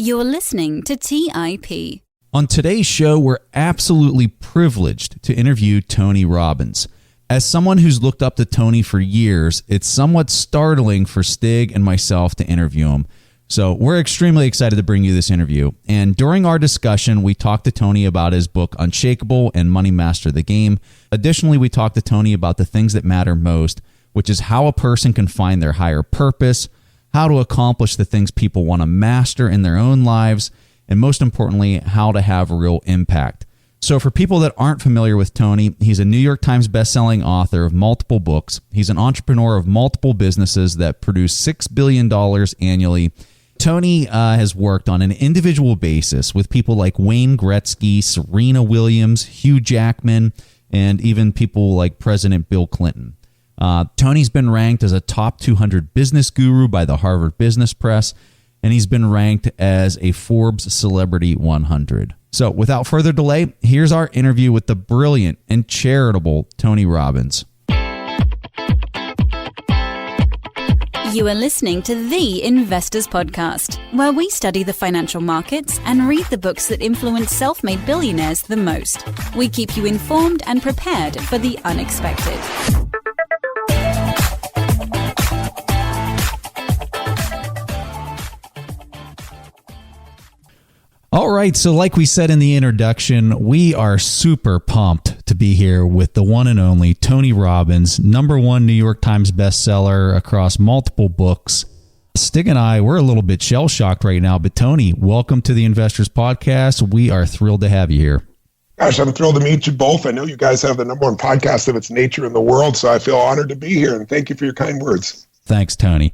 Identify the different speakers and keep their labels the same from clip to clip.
Speaker 1: You're listening to TIP.
Speaker 2: On today's show, we're absolutely privileged to interview Tony Robbins. As someone who's looked up to Tony for years, it's somewhat startling for Stig and myself to interview him. So we're extremely excited to bring you this interview. And during our discussion, we talked to Tony about his book, Unshakeable and Money Master the Game. Additionally, we talked to Tony about the things that matter most, which is how a person can find their higher purpose, how to accomplish the things people want to master in their own lives, and most importantly, how to have real impact. So for people that aren't familiar with Tony, he's a New York Times bestselling author of multiple books. He's an entrepreneur of multiple businesses that produce $6 billion annually. Tony has worked on an individual basis with people like Wayne Gretzky, Serena Williams, Hugh Jackman, and even people like President Bill Clinton. Tony's been ranked as a top 200 business guru by the Harvard Business Press, and he's been ranked as a Forbes Celebrity 100. So without further delay, here's our interview with the brilliant and charitable Tony Robbins.
Speaker 1: You are listening to The Investors Podcast, where we study the financial markets and read the books that influence self-made billionaires the most. We keep you informed and prepared for the unexpected.
Speaker 2: All right, so like we said in the introduction, we are super pumped to be here with the one and only Tony Robbins, #1 New York Times bestseller across multiple books. Stig and I, we're a little bit shell-shocked right now, but Tony, welcome to the Investors Podcast. We are thrilled to have you here.
Speaker 3: Gosh, I'm thrilled to meet you both. I know you guys have the #1 podcast of its nature in the world, so I feel honored to be here, and thank you for your kind words.
Speaker 2: Thanks, Tony.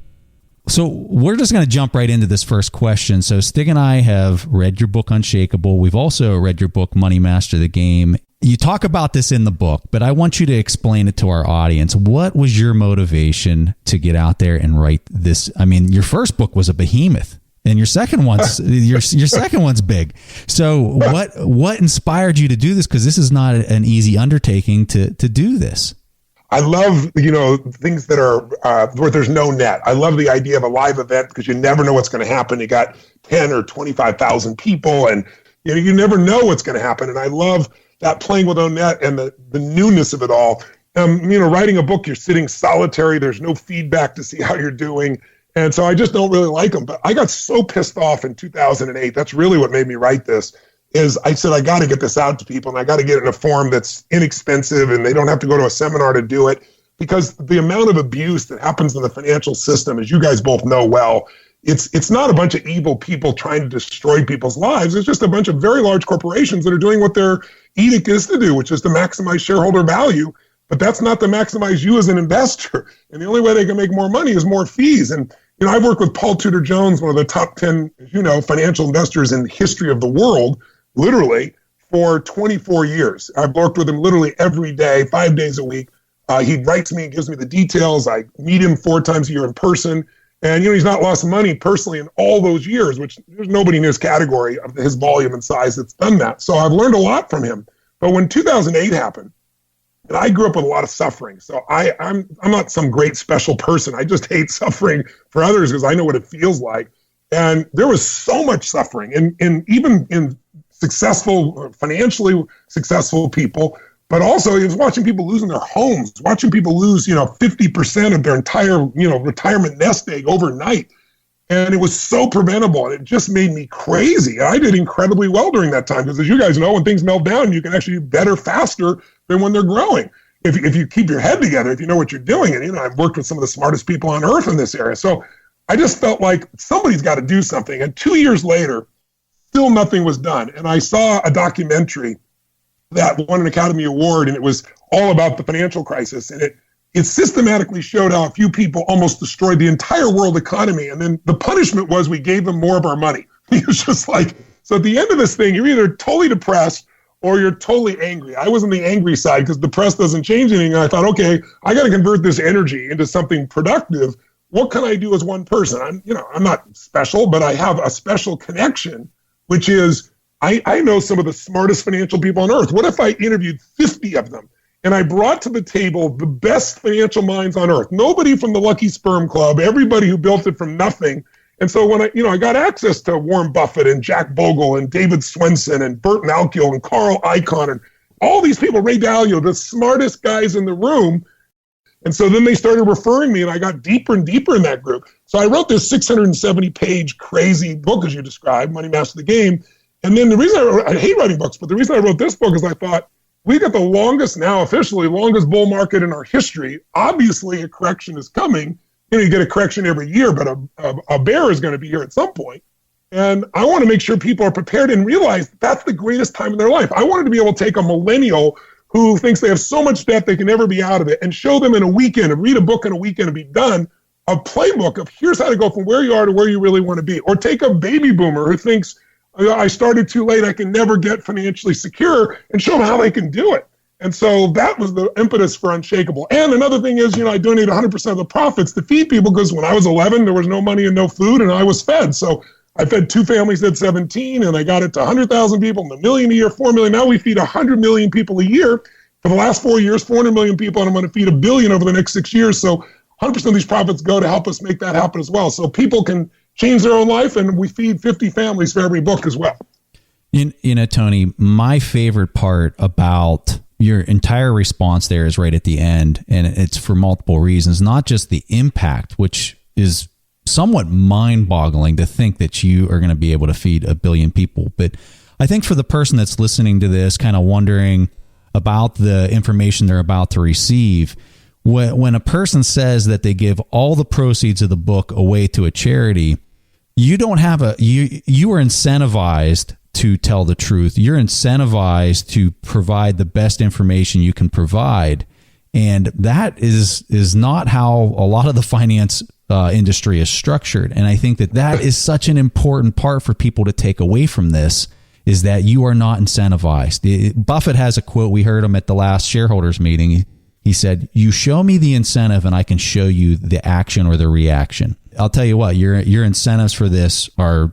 Speaker 2: So we're just going to jump right into this first question. So Stig and I have read your book, Unshakeable. We've also read your book, Money Master the Game. You talk about this in the book, but I want you to explain it to our audience. What was your motivation to get out there and write this? I mean, your first book was a behemoth, and your second one's your second one's big. So what inspired you to do this? Because this is not an easy undertaking to do this.
Speaker 3: I love, things that are where there's no net. I love the idea of a live event because you never know what's going to happen. You got 10 or 25,000 people and you never know what's going to happen. And I love that playing with no net and the newness of it all. Writing a book, you're sitting solitary. There's no feedback to see how you're doing. And so I just don't really like them. But I got so pissed off in 2008. That's really what made me write this. Is I said, I got to get this out to people and I got to get it in a form that's inexpensive and they don't have to go to a seminar to do it, because the amount of abuse that happens in the financial system, as you guys both know well, it's not a bunch of evil people trying to destroy people's lives. It's just a bunch of very large corporations that are doing what their edict is to do, which is to maximize shareholder value. But that's not to maximize you as an investor. And the only way they can make more money is more fees. And I've worked with Paul Tudor Jones, one of the top 10, financial investors in the history of the world, literally, for 24 years. I've worked with him literally every day, 5 days a week. He writes me and gives me the details. I meet him 4 times a year in person. And, he's not lost money personally in all those years, which there's nobody in his category of his volume and size that's done that. So I've learned a lot from him. But when 2008 happened, and I grew up with a lot of suffering. So I'm not some great special person. I just hate suffering for others because I know what it feels like. And there was so much suffering, and even in financially successful people, but also he was watching people losing their homes, watching people lose, 50% of their entire, retirement nest egg overnight. And it was so preventable, and it just made me crazy. I did incredibly well during that time because, as you guys know, when things melt down, you can actually do better faster than when they're growing. If you keep your head together, if you know what you're doing. And, I've worked with some of the smartest people on earth in this area. So I just felt like somebody's got to do something. And 2 years later, still nothing was done. And I saw a documentary that won an Academy Award, and it was all about the financial crisis. And it systematically showed how a few people almost destroyed the entire world economy. And then the punishment was we gave them more of our money. It was just like, so at the end of this thing, you're either totally depressed or you're totally angry. I was on the angry side because depressed doesn't change anything. And I thought, okay, I got to convert this energy into something productive. What can I do as one person? I'm not special, but I have a special connection, which is I know some of the smartest financial people on earth. What if I interviewed 50 of them and I brought to the table the best financial minds on earth? Nobody from the Lucky Sperm Club, everybody who built it from nothing, And so when I got access to Warren Buffett and Jack Bogle and David Swenson and Burt Malkiel and Carl Icahn and all these people, Ray Dalio, the smartest guys in the room. And so then they started referring me, and I got deeper and deeper in that group. So I wrote this 670-page crazy book, as you described, Money Master the Game. And then the reason I hate writing books, but the reason I wrote this book is I thought, we got the longest, now officially, longest bull market in our history. Obviously, a correction is coming. You get a correction every year, but a bear is going to be here at some point. And I want to make sure people are prepared and realize that's the greatest time in their life. I wanted to be able to take a millennial who thinks they have so much debt they can never be out of it and show them in a weekend, read a book in a weekend and be done, a playbook of here's how to go from where you are to where you really want to be. Or take a baby boomer who thinks, I started too late, I can never get financially secure, and show them how they can do it. And so that was the impetus for Unshakeable. And another thing is, I donate 100% of the profits to feed people, because when I was 11, there was no money and no food, and I was fed. So I fed 2 families at 17, and I got it to 100,000 people, and $1 million a year, 4 million. Now we feed 100 million people a year. For the last 4 years, 400 million people, and I'm going to feed 1 billion over the next 6 years. So 100% of these profits go to help us make that happen as well. So people can change their own life, and we feed 50 families for every book as well.
Speaker 2: Tony, my favorite part about your entire response there is right at the end, and it's for multiple reasons, not just the impact, which is somewhat mind-boggling to think that you are going to be able to feed 1 billion people. But I think for the person that's listening to this, kind of wondering about the information they're about to receive, when a person says that they give all the proceeds of the book away to a charity, you don't have you are incentivized to tell the truth. You're incentivized to provide the best information you can provide. And that is not how a lot of the finance industry is structured. And I think that is such an important part for people to take away from this, is that you are not incentivized. Buffett has a quote. We heard him at the last shareholders meeting. He said, you show me the incentive and I can show you the action or the reaction. I'll tell you what, your incentives for this are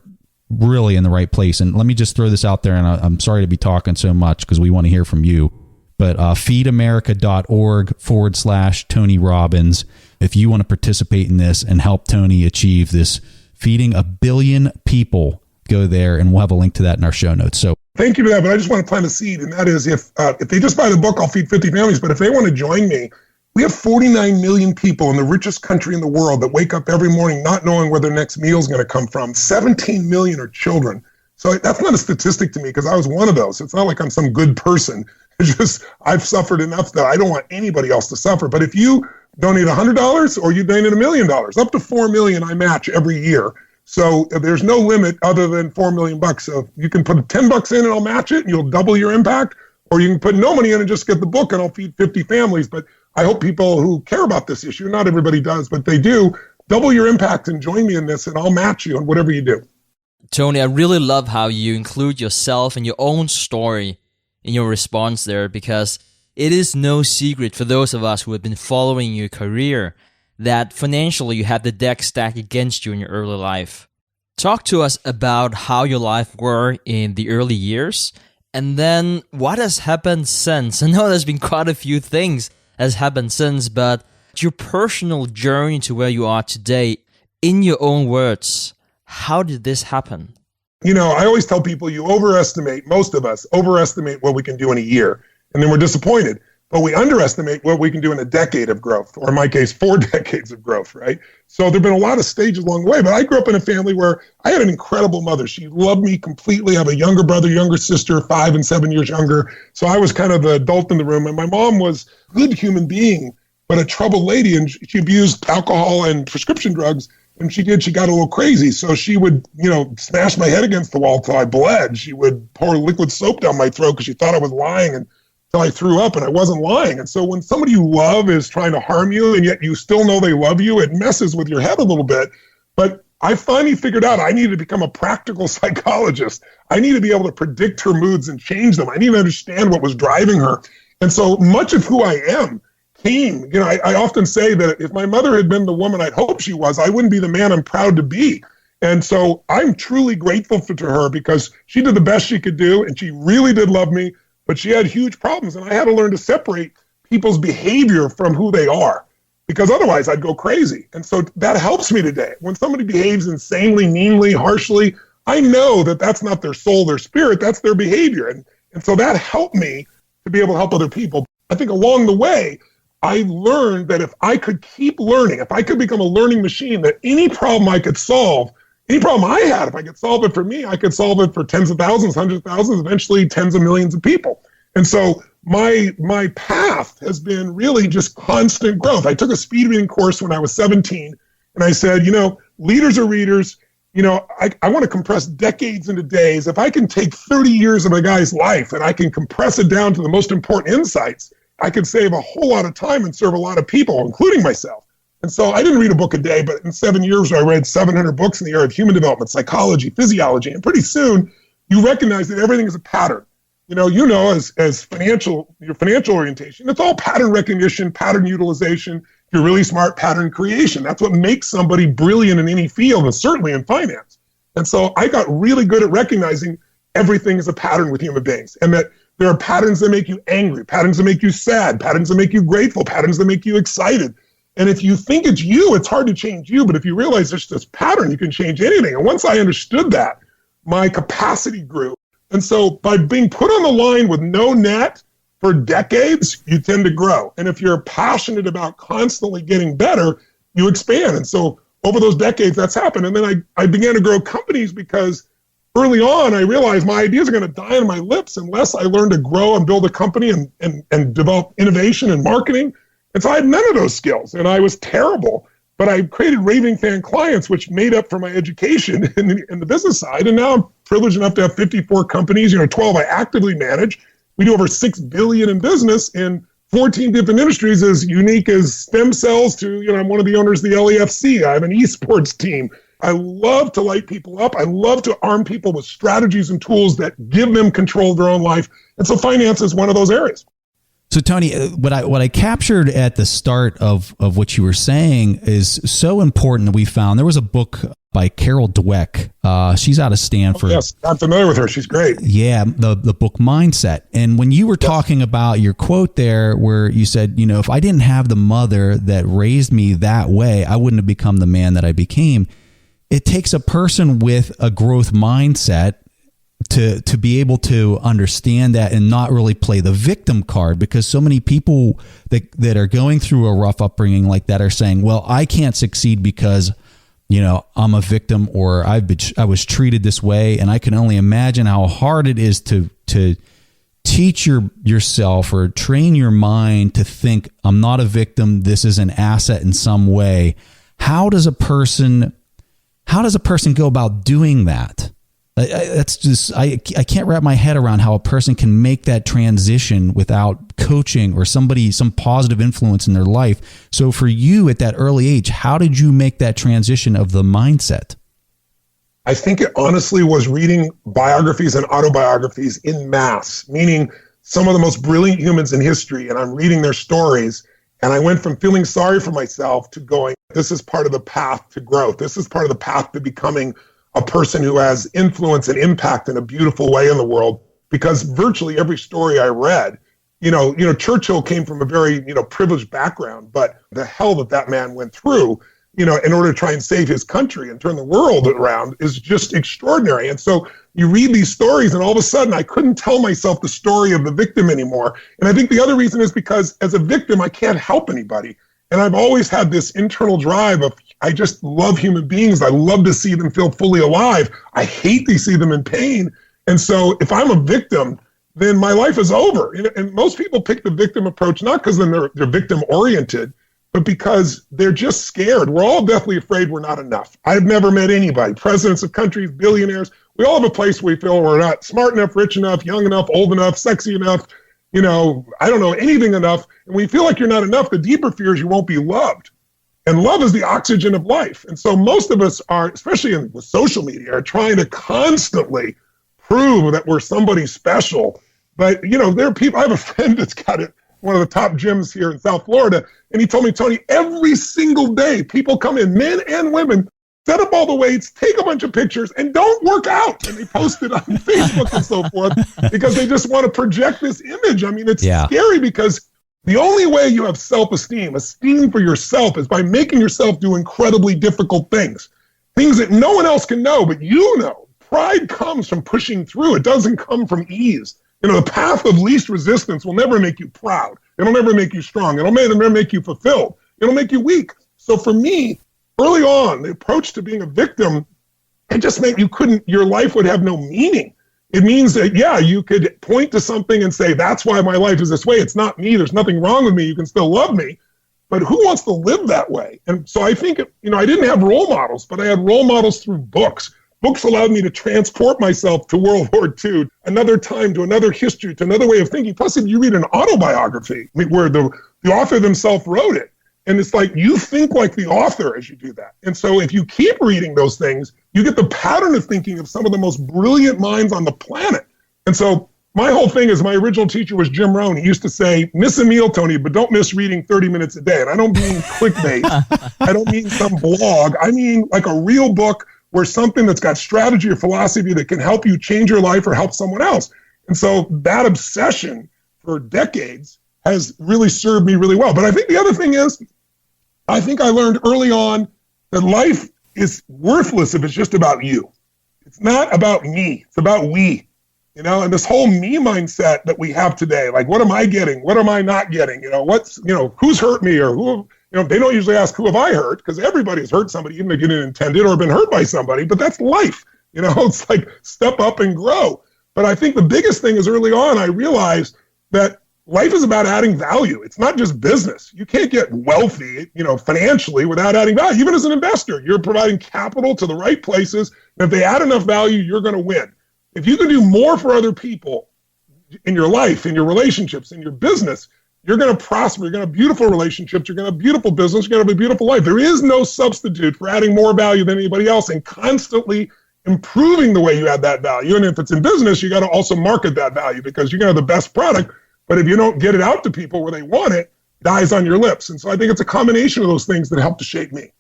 Speaker 2: really in the right place. And let me just throw this out there, and I'm sorry to be talking so much because we want to hear from you, but feedamerica.org/Tony Robbins. If you want to participate in this and help Tony achieve this, feeding 1 billion people, go there, and we'll have a link to that in our show notes. So
Speaker 3: thank you for that, but I just want to plant a seed, and that is if they just buy the book, I'll feed 50 families, but if they want to join me, we have 49 million people in the richest country in the world that wake up every morning not knowing where their next meal is going to come from. 17 million are children. So that's not a statistic to me, because I was one of those. It's not like I'm some good person. It's just I've suffered enough that I don't want anybody else to suffer. But if you donate $100 or you donate $1 million, up to $4 million I match every year. So there's no limit other than $4 million. So you can put $10 in and I'll match it and you'll double your impact, or you can put no money in and just get the book and I'll feed 50 families. But I hope people who care about this issue, not everybody does, but they do, double your impact and join me in this, and I'll match you on whatever you do.
Speaker 4: Tony, I really love how you include yourself and your own story in your response there, because it is no secret for those of us who have been following your career that financially you have the deck stacked against you in your early life. Talk to us about how your life were in the early years, and then what has happened since. I know there's been quite a few things has happened since, but your personal journey to where you are today, in your own words, how did this happen?
Speaker 3: I always tell people most of us overestimate what we can do in a year, and then we're disappointed. But we underestimate what we can do in a decade of growth, or in my case, 4 decades of growth, right? So there have been a lot of stages along the way, but I grew up in a family where I had an incredible mother. She loved me completely. I have a younger brother, younger sister, 5 and 7 years younger. So I was kind of the adult in the room, and my mom was a good human being, but a troubled lady, and she abused alcohol and prescription drugs. And she got a little crazy. So she would, smash my head against the wall till I bled. She would pour liquid soap down my throat because she thought I was lying, and till I threw up, and I wasn't lying. And so when somebody you love is trying to harm you and yet you still know they love you, it messes with your head a little bit. But I finally figured out I needed to become a practical psychologist. I need to be able to predict her moods and change them. I need to understand what was driving her. And so much of who I am came, I often say that if my mother had been the woman I'd hoped she was, I wouldn't be the man I'm proud to be. And so I'm truly grateful to her, because she did the best she could do, and she really did love me. But she had huge problems, and I had to learn to separate people's behavior from who they are. because otherwise I'd go crazy. And so that helps me today. When somebody behaves insanely, meanly, harshly, I know that that's not their soul, their spirit, that's their behavior. And so that helped me to be able to help other people. I think along the way, I learned that if I could keep learning, if I could become a learning machine, that any problem I could solve, any problem I had, if I could solve it for me, I could solve it for tens of thousands, hundreds of thousands, eventually tens of millions of people. And so my path has been really just constant growth. I took a speed reading course when I was 17, and I said, leaders are readers. I want to compress decades into days. If I can take 30 years of a guy's life and I can compress it down to the most important insights, I could save a whole lot of time and serve a lot of people, including myself. And so I didn't read a book a day, but in 7 years, I read 700 books in the area of human development, psychology, physiology. And pretty soon, you recognize that everything is a pattern. As your financial orientation, it's all pattern recognition, pattern utilization. If you're really smart, pattern creation. That's what makes somebody brilliant in any field, and certainly in finance. And so I got really good at recognizing everything is a pattern with human beings, and that there are patterns that make you angry, patterns that make you sad, patterns that make you grateful, patterns that make you excited. And if you think it's you, it's hard to change you. But if you realize there's this pattern, you can change anything. And once I understood that, my capacity grew. And so by being put on the line with no net for decades, you tend to grow. And if you're passionate about constantly getting better, you expand. And so over those decades, that's happened. And then I began to grow companies because early on, I realized my ideas are going to die on my lips unless I learn to grow and build a company and develop innovation and marketing. And so I had none of those skills, and I was terrible. But I created raving fan clients, which made up for my education in the business side. And now I'm privileged enough to have 54 companies, 12 I actively manage. We do over $6 billion in business in 14 different industries, as unique as stem cells to, I'm one of the owners of the LAFC. I have an esports team. I love to light people up. I love to arm people with strategies and tools that give them control of their own life. And so finance is one of those areas.
Speaker 2: So Tony, what I captured at the start of what you were saying is so important that we found. There was a book by Carol Dweck. She's out of Stanford.
Speaker 3: Oh, yes, I'm familiar with her. She's great.
Speaker 2: Yeah, the book Mindset. And when you were talking about your quote there where you said, if I didn't have the mother that raised me that way, I wouldn't have become the man that I became. It takes a person with a growth mindset to be able to understand that and not really play the victim card, because so many people that are going through a rough upbringing like that are saying, well, I can't succeed because, I'm a victim, or I was treated this way. And I can only imagine how hard it is to teach yourself or train your mind to think, I'm not a victim. This is an asset in some way. How does a person go about doing that? That's just, I can't wrap my head around how a person can make that transition without coaching or some positive influence in their life. So for you at that early age, how did you make that transition of the mindset?
Speaker 3: I think it honestly was reading biographies and autobiographies in mass, meaning some of the most brilliant humans in history, and I'm reading their stories. And I went from feeling sorry for myself to going, this is part of the path to growth. This is part of the path to becoming a person who has influence and impact in a beautiful way in the world. Because virtually every story I read, Churchill came from a very, privileged background, but the hell that man went through, in order to try and save his country and turn the world around is just extraordinary. And so you read these stories and all of a sudden I couldn't tell myself the story of the victim anymore. And I think the other reason is because as a victim, I can't help anybody. And I've always had this internal drive of, I just love human beings. I love to see them feel fully alive. I hate to see them in pain. And so if I'm a victim, then my life is over. And most people pick the victim approach, not because then they're victim oriented, but because they're just scared. We're all deathly afraid we're not enough. I've never met anybody, presidents of countries, billionaires. We all have a place where we feel we're not smart enough, rich enough, young enough, old enough, sexy enough, I don't know anything enough. And when you feel like you're not enough, the deeper fear is you won't be loved. And love is the oxygen of life. And so most of us are, especially with social media, are trying to constantly prove that we're somebody special. But, there are people, I have a friend that's got one of the top gyms here in South Florida. And he told me, Tony, every single day, people come in, men and women, set up all the weights, take a bunch of pictures, and don't work out. And they post it on Facebook and so forth because they just want to project this image. I mean, it's scary because The only way you have self-esteem, esteem for yourself, is by making yourself do incredibly difficult things that no one else can know, but you know. Pride comes from pushing through. It doesn't come from ease. The path of least resistance will never make you proud. It'll never make you strong. It'll never make you fulfilled. It'll make you weak. So for me, early on, the approach to being a victim, it just meant your life would have no meaning. It means that, you could point to something and say, that's why my life is this way. It's not me. There's nothing wrong with me. You can still love me. But who wants to live that way? And so I think, I didn't have role models, but I had role models through books. Books allowed me to transport myself to World War II, another time, to another history, to another way of thinking. Plus, if you read an autobiography where the author themselves wrote it, and it's like you think like the author as you do that. And so if you keep reading those things, you get the pattern of thinking of some of the most brilliant minds on the planet. And so my whole thing is, my original teacher was Jim Rohn. He used to say, miss a meal, Tony, but don't miss reading 30 minutes a day. And I don't mean clickbait. I don't mean some blog. I mean like a real book, where something that's got strategy or philosophy that can help you change your life or help someone else. And so that obsession for decades has really served me really well. But I think the other thing is, I think I learned early on that life is worthless if it's just about you. It's not about me. It's about we. And this whole me mindset that we have today, like, what am I getting? What am I not getting? Who's hurt me, or who, they don't usually ask, who have I hurt? Because everybody has hurt somebody, even if you didn't intend it, or been hurt by somebody, but that's life. It's like, step up and grow. But I think the biggest thing is, early on, I realized that life is about adding value. It's not just business. You can't get wealthy, financially without adding value. Even as an investor, you're providing capital to the right places. And if they add enough value, you're going to win. If you can do more for other people in your life, in your relationships, in your business, you're going to prosper. You're going to have beautiful relationships. You're going to have beautiful business. You're going to have a beautiful life. There is no substitute for adding more value than anybody else and constantly improving the way you add that value. And if it's in business, you got to also market that value, because you're going to have the best product. But if you don't get it out to people where they want it, it dies on your lips. And so I think it's a combination of those things that help to shape me.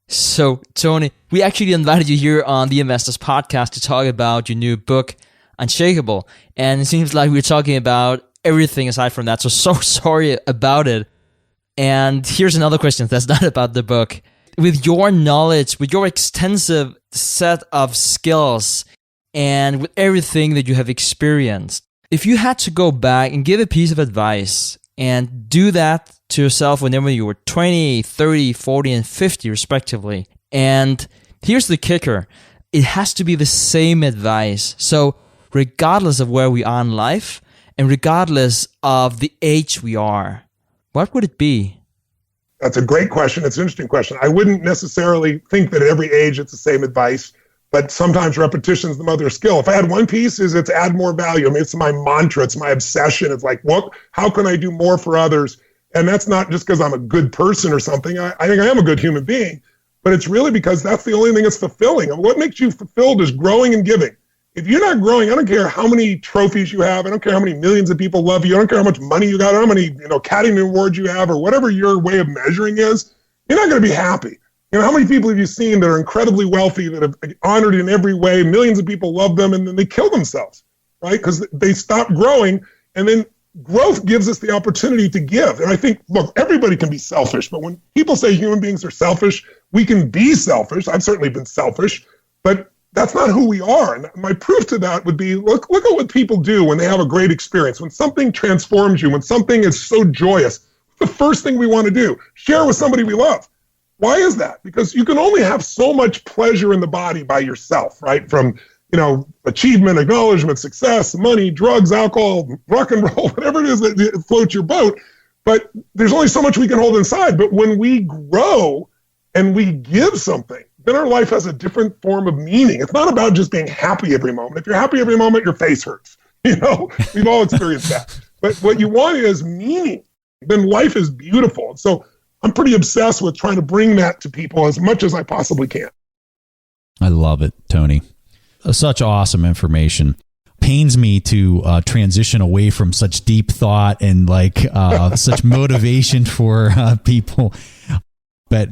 Speaker 4: So, Tony, we actually invited you here on the Investors Podcast to talk about your new book, Unshakeable. And it seems like we're talking about everything aside from that. So sorry about it. And here's another question that's not about the book. With your knowledge, with your extensive set of skills, and with everything that you have experienced, if you had to go back and give a piece of advice and do that to yourself whenever you were 20, 30, 40, and 50, respectively. And here's the kicker. It has to be the same advice. So regardless of where we are in life, and regardless of the age we are, what would it be?
Speaker 3: That's a great question. It's an interesting question. I wouldn't necessarily think that at every age it's the same advice, but sometimes repetition is the mother of skill. If I had one piece, it's add more value. I mean, it's my mantra. It's my obsession. It's like, how can I do more for others? And that's not just because I'm a good person or something. I think I am a good human being, but it's really because that's the only thing that's fulfilling. And what makes you fulfilled is growing and giving. If you're not growing, I don't care how many trophies you have. I don't care how many millions of people love you. I don't care how much money you got, or how many Academy Awards you have, or whatever your way of measuring is. You're not going to be happy. How many people have you seen that are incredibly wealthy, that have honored in every way, millions of people love them, and then they kill themselves, right? Because they stop growing, and then growth gives us the opportunity to give. And I think, look, everybody can be selfish, but when people say human beings are selfish, we can be selfish. I've certainly been selfish, but that's not who we are. And my proof to that would be, look at what people do when they have a great experience. When something transforms you, when something is so joyous, the first thing we want to do, share with somebody we love. Why is that? Because you can only have so much pleasure in the body by yourself, right? From, achievement, acknowledgement, success, money, drugs, alcohol, rock and roll, whatever it is that floats your boat. But there's only so much we can hold inside. But when we grow and we give something, then our life has a different form of meaning. It's not about just being happy every moment. If you're happy every moment, your face hurts. We've all experienced that. But what you want is meaning. Then life is beautiful. So I'm pretty obsessed with trying to bring that to people as much as I possibly can.
Speaker 2: I love it, Tony. Such awesome information. Pains me to transition away from such deep thought and such motivation for people. But,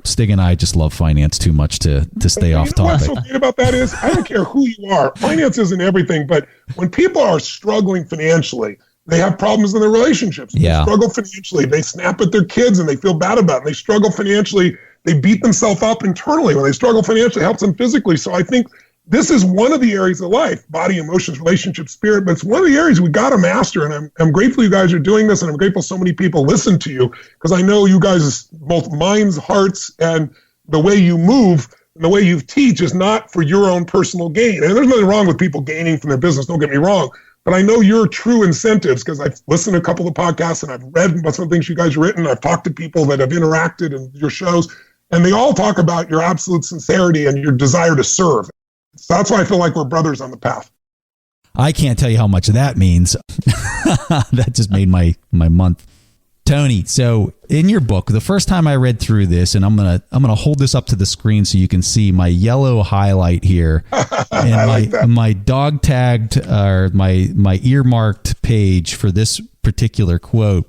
Speaker 2: Stig and I just love finance too much to stay off topic.
Speaker 3: What's so great about that is, I don't care who you are. Finance isn't everything, but when people are struggling financially, They have problems in their relationships.
Speaker 2: Yeah.
Speaker 3: They struggle financially. They snap at their kids and they feel bad about it. They struggle financially. They beat themselves up internally. When they struggle financially, it helps them physically. So I think this is one of the areas of life, body, emotions, relationship, spirit, but it's one of the areas we got to master. And I'm grateful you guys are doing this, and I'm grateful so many people listen to you, because I know you guys, both minds, hearts, and the way you move and the way you teach is not for your own personal gain. And there's nothing wrong with people gaining from their business, don't get me wrong. But I know your true incentives, because I've listened to a couple of podcasts and I've read about some things you guys have written. I've talked to people that have interacted in your shows, and they all talk about your absolute sincerity and your desire to serve. So that's why I feel like we're brothers on the path.
Speaker 2: I can't tell you how much that means. That just made my month. Tony, so in your book, the first time I read through this, and I'm gonna hold this up to the screen so you can see my yellow highlight here, and my dog tagged or my earmarked page for this particular quote,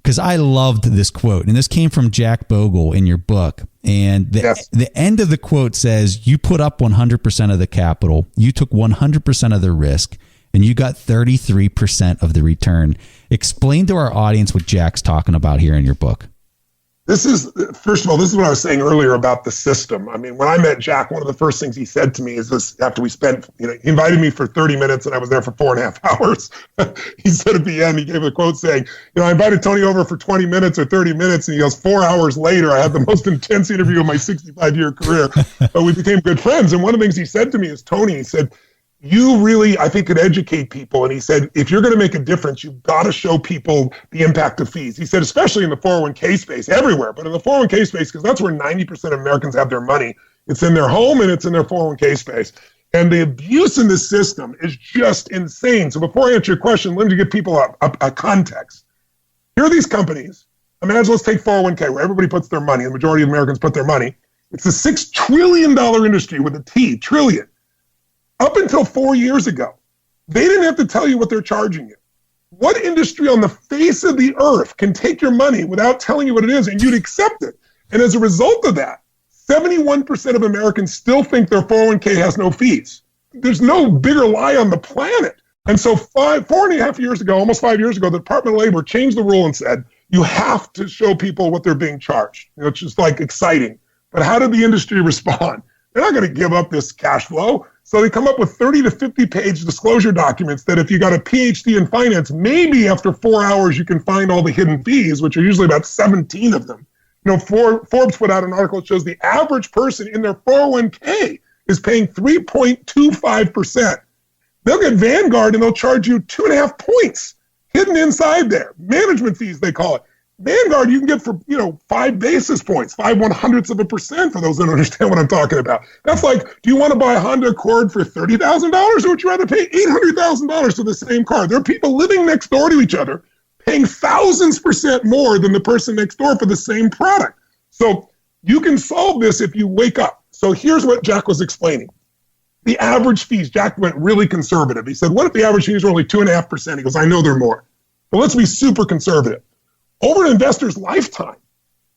Speaker 2: because I loved this quote, and this came from Jack Bogle in your book. And the end of the quote says, "You put up 100% of the capital, you took 100% of the risk, and you got 33% of the return." Explain to our audience what Jack's talking about here in your book.
Speaker 3: This is, first of all, this is what I was saying earlier about the system. I mean, when I met Jack, one of the first things he said to me is this, after we spent, he invited me for 30 minutes and I was there for 4.5 hours. He said at the end, he gave a quote saying, I invited Tony over for 20 minutes or 30 minutes, and he goes, 4 hours later, I had the most intense interview of my 65-year career. But we became good friends. And one of the things he said to me is, Tony, he said, you really, I think, could educate people. And he said, if you're going to make a difference, you've got to show people the impact of fees. He said, especially in the 401k space, everywhere, but in the 401k space, because that's where 90% of Americans have their money. It's in their home and it's in their 401k space. And the abuse in this system is just insane. So before I answer your question, let me give people a context. Here are these companies. Imagine, let's take 401k, where everybody puts their money. The majority of Americans put their money. It's a $6 trillion industry with a T, trillion. Up until 4 years ago, they didn't have to tell you what they're charging you. What industry on the face of the earth can take your money without telling you what it is and you'd accept it? And as a result of that, 71% of Americans still think their 401k has no fees. There's no bigger lie on the planet. And so 4.5 years ago, almost 5 years ago, the Department of Labor changed the rule and said, you have to show people what they're being charged. It's just like exciting. But how did the industry respond? They're not going to give up this cash flow. So they come up with 30 to 50 page disclosure documents that if you got a PhD in finance, maybe after 4 hours you can find all the hidden fees, which are usually about 17 of them. Forbes put out an article that shows the average person in their 401k is paying 3.25%. They'll get Vanguard and they'll charge you 2.5 points hidden inside there. Management fees, they call it. Vanguard you can get for 5 basis points, 0.05% for those that don't understand what I'm talking about. That's like, do you want to buy a Honda Accord for $30,000, or would you rather pay $800,000 for the same car? There are people living next door to each other paying thousands % more than the person next door for the same product. So you can solve this if you wake up. So here's what Jack was explaining. The average fees, Jack went really conservative. He said, what if the average fees are only 2.5%? He goes, I know they're more. But let's be super conservative. Over an investor's lifetime,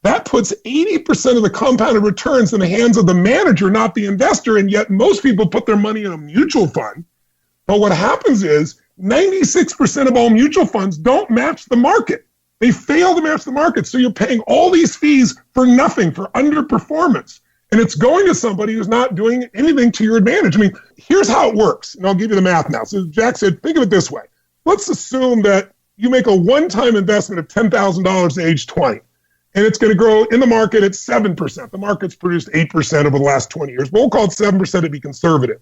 Speaker 3: that puts 80% of the compounded returns in the hands of the manager, not the investor. And yet most people put their money in a mutual fund. But what happens is 96% of all mutual funds don't match the market. They fail to match the market. So you're paying all these fees for nothing, for underperformance. And it's going to somebody who's not doing anything to your advantage. I mean, here's how it works. And I'll give you the math now. So Jack said, think of it this way. Let's assume that you make a one-time investment of $10,000 at age 20, and it's going to grow in the market at 7%. The market's produced 8% over the last 20 years. But we'll call it 7% to be conservative.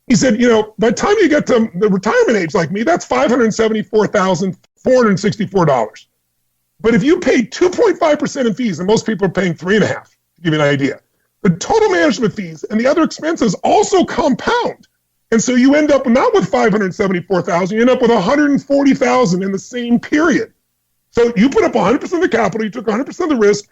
Speaker 3: He said, by the time you get to the retirement age like me, that's $574,464. But if you pay 2.5% in fees, and most people are paying 3.5%, to give you an idea, the total management fees and the other expenses also compound. And so you end up not with $574,000, you end up with $140,000 in the same period. So you put up 100% of the capital, you took 100% of the risk,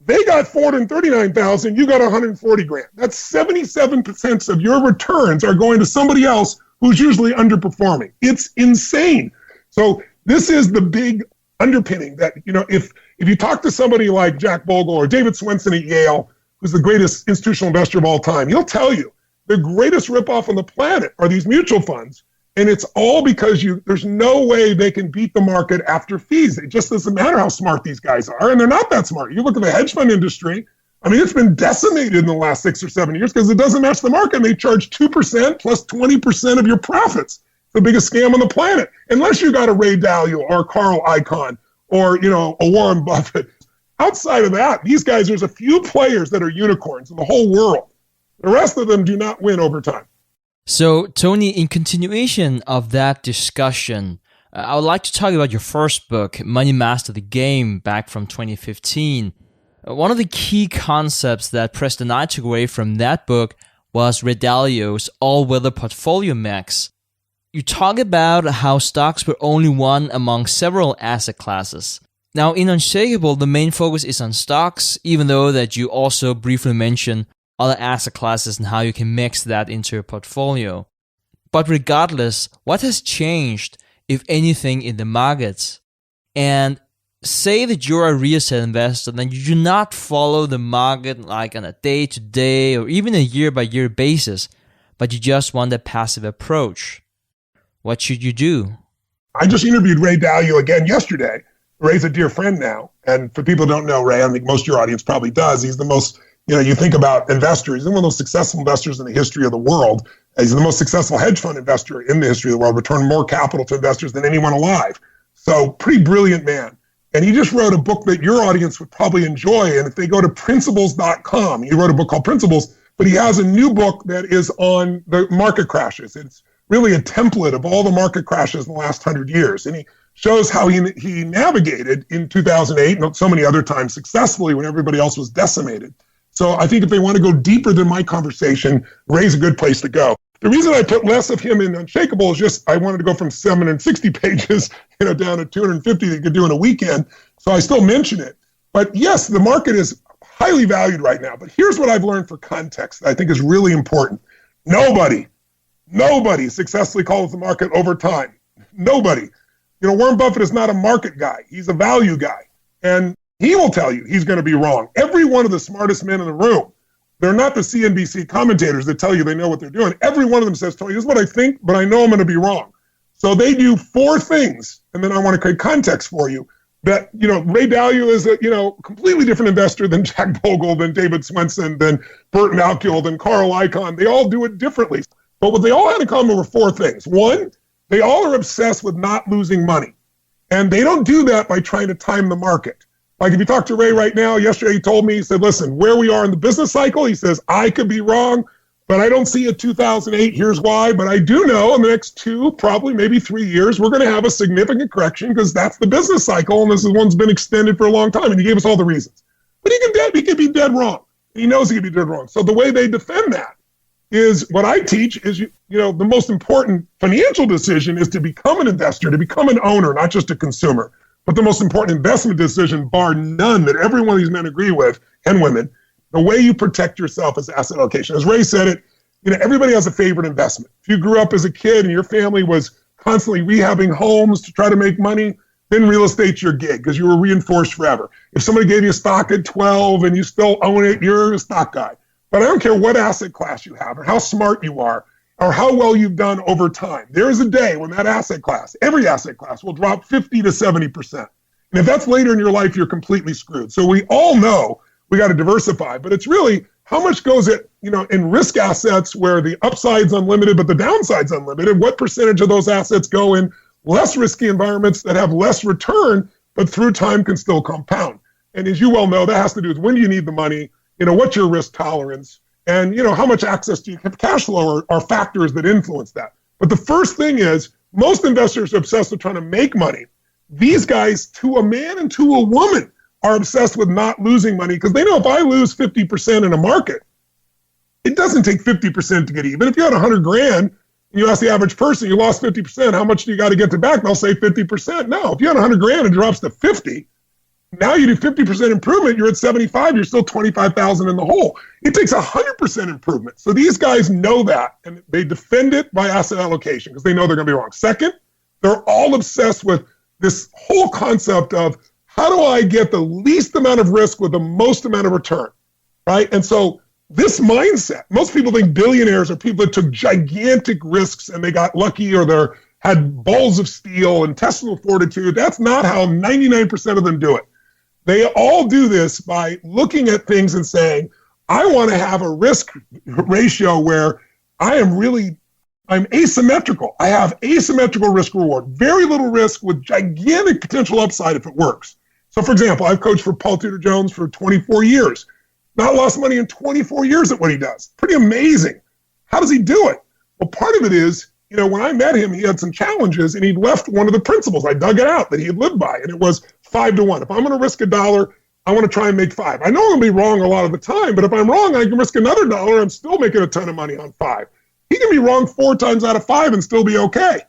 Speaker 3: they got $439,000, you got $140,000. That's 77% of your returns are going to somebody else who's usually underperforming. It's insane. So this is the big underpinning that, if you talk to somebody like Jack Bogle or David Swenson at Yale, who's the greatest institutional investor of all time, he'll tell you, the greatest ripoff on the planet are these mutual funds, And it's all because there's no way they can beat the market after fees. It just doesn't matter how smart these guys are. And they're not that smart. You look at the hedge fund industry. I mean, it's been decimated in the last 6 or 7 years because it doesn't match the market. And they charge 2% plus 20% of your profits. It's the biggest scam on the planet. Unless you got a Ray Dalio or Carl Icahn or, a Warren Buffett. Outside of that, these guys, there's a few players that are unicorns in the whole world. The rest of them do not win over time.
Speaker 4: So, Tony, in continuation of that discussion, I would like to talk about your first book, Money Master the Game, back from 2015. One of the key concepts that Preston and I took away from that book was Ray Dalio's all-weather portfolio mix. You talk about how stocks were only one among several asset classes. Now, in Unshakeable, the main focus is on stocks, even though that you also briefly mention other asset classes and how you can mix that into your portfolio. But regardless, what has changed, if anything, in the markets? And say that you're a real estate investor, then you do not follow the market like on a day-to-day or even a year-by-year basis, but you just want a passive approach. What should you do?
Speaker 3: I just interviewed Ray Dalio again yesterday. Ray's a dear friend now. And for people who don't know Ray, I think most of your audience probably does. He's the most, you think about investors, he's one of the most successful investors in the history of the world. He's the most successful hedge fund investor in the history of the world, returned more capital to investors than anyone alive. So pretty brilliant man. And he just wrote a book that your audience would probably enjoy. And if they go to principles.com, he wrote a book called Principles, but he has a new book that is on the market crashes. It's really a template of all the market crashes in the last 100 years. And he shows how he navigated in 2008 and so many other times successfully when everybody else was decimated. So I think if they want to go deeper than my conversation, Ray's a good place to go. The reason I put less of him in Unshakeable is just I wanted to go from 760 pages, down to 250 that you could do in a weekend. So I still mention it. But yes, the market is highly valued right now. But here's what I've learned for context that I think is really important. Nobody successfully calls the market over time. Nobody. Warren Buffett is not a market guy. He's a value guy. And he will tell you he's going to be wrong. Every one of the smartest men in the room, they're not the CNBC commentators that tell you they know what they're doing. Every one of them says, Tony, this is what I think, but I know I'm going to be wrong. So they do 4 things, and then I want to create context for you. That, Ray Dalio is a, completely different investor than Jack Bogle, than David Swenson, than Burton Alkiel, than Carl Icahn. They all do it differently. But what they all had in common were 4 things. One, they all are obsessed with not losing money. And they don't do that by trying to time the market. Like if you talk to Ray right now, yesterday he told me, he said, listen, where we are in the business cycle, he says, I could be wrong, but I don't see a 2008. Here's why. But I do know in the next 2, probably maybe 3 years, we're going to have a significant correction because that's the business cycle. And this one's been extended for a long time. And he gave us all the reasons. But he can be dead wrong. He knows he can be dead wrong. So the way they defend that is what I teach is, the most important financial decision is to become an investor, to become an owner, not just a consumer. But the most important investment decision, bar none, that every one of these men agree with, and women, the way you protect yourself is asset allocation. As Ray said it, everybody has a favorite investment. If you grew up as a kid and your family was constantly rehabbing homes to try to make money, then real estate's your gig because you were reinforced forever. If somebody gave you a stock at 12 and you still own it, you're a stock guy. But I don't care what asset class you have or how smart you are or how well you've done over time. There is a day when that asset class, every asset class, will drop 50 to 70%. And if that's later in your life, you're completely screwed. So we all know we got to diversify, but it's really how much goes it, in risk assets where the upside's unlimited, but the downside's unlimited. What percentage of those assets go in less risky environments that have less return, but through time can still compound? And as you well know, that has to do with when do you need the money, what's your risk tolerance, and how much access do you have? Cash flow are factors that influence that. But the first thing is most investors are obsessed with trying to make money. These guys, to a man and to a woman, are obsessed with not losing money because they know if I lose 50% in a market, it doesn't take 50% to get even. If you had 100 grand and you ask the average person, you lost 50%, how much do you got to get to back? They'll say 50%. No, if you had 100 grand and it drops to 50, now you do 50% improvement, you're at 75, you're still 25,000 in the hole. It takes 100% improvement. So these guys know that, and they defend it by asset allocation because they know they're going to be wrong. Second, they're all obsessed with this whole concept of how do I get the least amount of risk with the most amount of return, right? And so This mindset, most people think billionaires are people that took gigantic risks and they got lucky or they had balls of steel and intestinal fortitude. That's not how 99% of them do it. They all do this by looking at things and saying, I want to have a risk ratio where I'm asymmetrical. I have asymmetrical risk reward, very little risk with gigantic potential upside if it works. So for example, I've coached for Paul Tudor Jones for 24 years, not lost money in 24 years at what he does. Pretty amazing. How does he do it? Well, part of it is, when I met him, he had some challenges and he'd left one of the principles. I dug it out that he had lived by, and it was 5 to 1. If I'm going to risk $1, I want to try and make 5. I know I'm going to be wrong a lot of the time, but if I'm wrong, I can risk another $1. I'm still making a ton of money on 5. He can be wrong 4 times out of 5 and still be okay.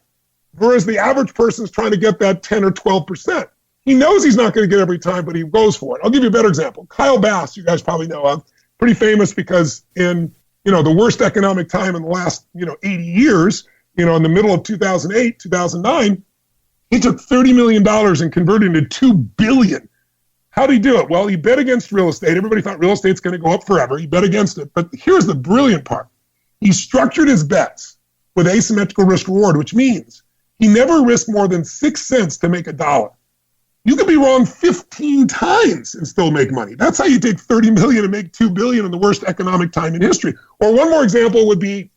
Speaker 3: Whereas the average person is trying to get that 10 or 12%. He knows he's not going to get every time, but he goes for it. I'll give you a better example. Kyle Bass, you guys probably know of, pretty famous because in the worst economic time in the last 80 years, in the middle of 2008, 2009, he took $30 million and converted it to $2 billion. How did he do it? Well, he bet against real estate. Everybody thought real estate's going to go up forever. He bet against it. But here's the brilliant part. He structured his bets with asymmetrical risk reward, which means he never risked more than 6 cents to make $1. You could be wrong 15 times and still make money. That's how you take 30 million and make 2 billion in the worst economic time in history. Or one more example would be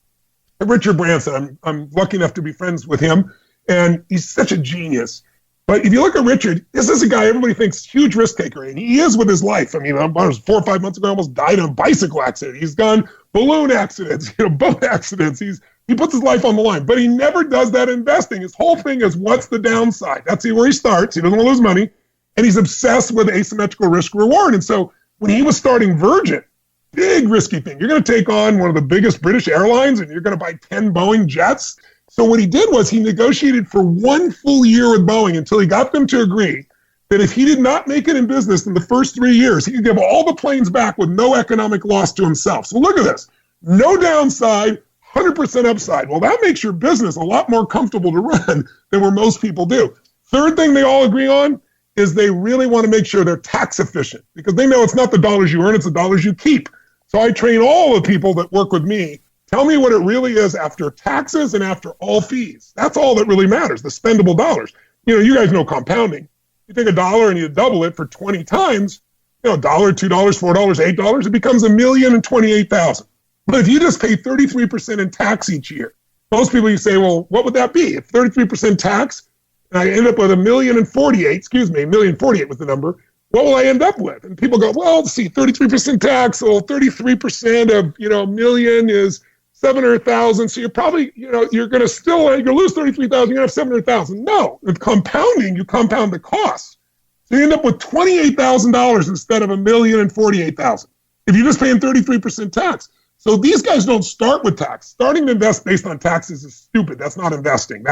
Speaker 3: Richard Branson. I'm lucky enough to be friends with him, and he's such a genius. But if you look at Richard, this is a guy everybody thinks huge risk taker, and he is with his life. I mean, I was 4 or 5 months ago, I almost died in a bicycle accident. He's gone balloon accidents, boat accidents. He puts his life on the line, but he never does that investing. His whole thing is, what's the downside? That's where he starts. He doesn't want to lose money, and he's obsessed with asymmetrical risk reward. And so when he was starting Virgin, big risky thing. You're going to take on one of the biggest British airlines and you're going to buy 10 Boeing jets. So what he did was he negotiated for 1 full year with Boeing until he got them to agree that if he did not make it in business in the first 3 years, he could give all the planes back with no economic loss to himself. So look at this. No downside, 100% upside. Well, that makes your business a lot more comfortable to run than where most people do. Third thing they all agree on is they really want to make sure they're tax efficient because they know it's not the dollars you earn, it's the dollars you keep. So I train all the people that work with me. Tell me what it really is after taxes and after all fees. That's all that really matters, the spendable dollars. You guys know compounding. You take $1 and you double it for 20 times, $1, $2, $4, $8, it becomes $1,028,000. But if you just pay 33% in tax each year, most people you say, well, what would that be? If 33% tax, and I end up with $1,048,000 was the number, what will I end up with? And people go, well, let's see, 33% tax, well, 33% of, million is 700,000. So you're probably, you're going to still, you lose 33,000, you're going to have 700,000. No, with compounding, you compound the cost. So you end up with $28,000 instead of $1,048,000. If you're just paying 33% tax. So these guys don't start with tax. Starting to invest based on taxes is stupid. That's not investing.